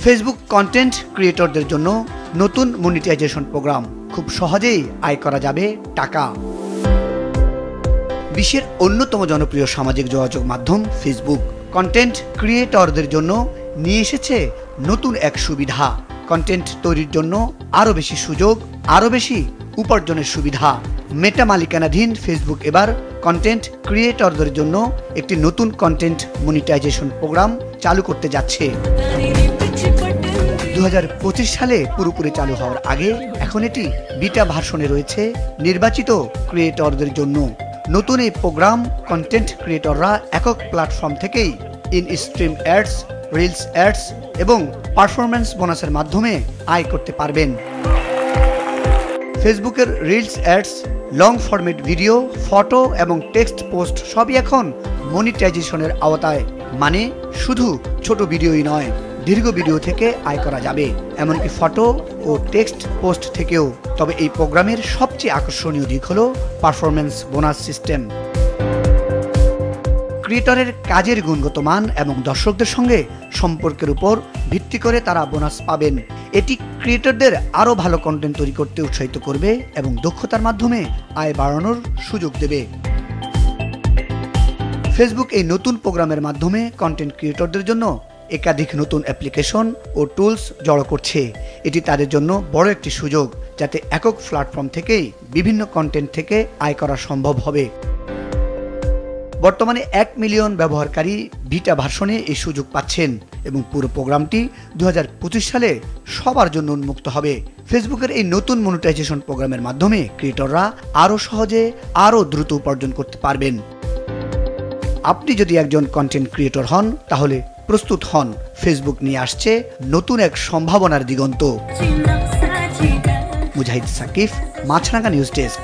Facebook content ক্রিয়েটরদের জন্য নতুন monetization programme. খুব সহজেই আয় করা যাবে টাকা। বিশ্বের অন্যতম জনপ্রিয় সামাজিক যোগাযোগ মাধ্যম ফেসবুক কন্টেন্ট ক্রিয়েটরদের জন্য নিয়ে এসেছে নতুন এক সুবিধা। কন্টেন্ট তৈরির জন্য আরও বেশি সুযোগ, আরও বেশি উপার্জনের সুবিধা। মেটা মালিকানাধীন ফেসবুক এবার কন্টেন্ট ক্রিয়েটরদের জন্য একটি নতুন কন্টেন্ট মনিটাইজেশন প্রোগ্রাম চালু করতে যাচ্ছে। 2025 সালে পুরোপুরি চালু হওয়ার আগে এখন এটি বিটা ভার্সনে রয়েছে নির্বাচিত ক্রিয়েটরদের জন্য। নতুন এই প্রোগ্রাম কন্টেন্ট ক্রিয়েটররা একক প্ল্যাটফর্ম থেকেই in stream ads, reels ads এবং পারফরম্যান্স বোনাসের মাধ্যমে আয় করতে পারবেন। ফেসবুকের reels ads, long format video, photo এবং টেক্সট পোস্ট সবই এখন মনিটাইজেশনের আওতায়। মানে শুধু ছোট ভিডিওই নয়, দীর্ঘ ভিডিও থেকে আয় করা যাবে, এমনকি ফটো ও টেক্সট পোস্ট থেকেও। তবে এই প্রোগ্রামের সবচেয়ে আকর্ষণীয় দিক হলো পারফরম্যান্স বোনাস সিস্টেম। ক্রিয়েটরের কাজের গুণগত মান এবং দর্শকদের সঙ্গে সম্পর্কের উপর ভিত্তি করে তারা বোনাস পাবেন। এটি ক্রিয়েটরদের আরও ভালো কন্টেন্ট তৈরি করতে উৎসাহিত করবে এবং দক্ষতার মাধ্যমে আয় বাড়ানোর সুযোগ দেবে। ফেসবুক এই নতুন প্রোগ্রামের মাধ্যমে কন্টেন্ট ক্রিয়েটরদের জন্য একাধিক নতুন অ্যাপ্লিকেশন ও টুলস জড়ো করছে। এটি তাদের জন্য বড় একটি সুযোগ, যাতে একক প্ল্যাটফর্ম থেকেই বিভিন্ন কন্টেন্ট থেকে আয় করা সম্ভব হবে। বর্তমানে 1 মিলিয়ন ব্যবহারকারী বিটা ভার্সনে এই সুযোগ পাচ্ছেন এবং পুরো প্রোগ্রামটি 2025 সালে সবার জন্য উন্মুক্ত হবে। ফেসবুকের এই নতুন মনিটাইজেশন প্রোগ্রামের মাধ্যমে ক্রিয়েটররা আরও সহজে, আরও দ্রুত উপার্জন করতে পারবেন। আপনি যদি একজন কন্টেন্ট ক্রিয়েটর হন, তাহলে প্রস্তুত হন। ফেসবুক নিয়ে আসছে নতুন এক সম্ভাবনার দিগন্ত। মুজাহিদ সাকিফ, মাছরাঙা নিউজ ডেস্ক।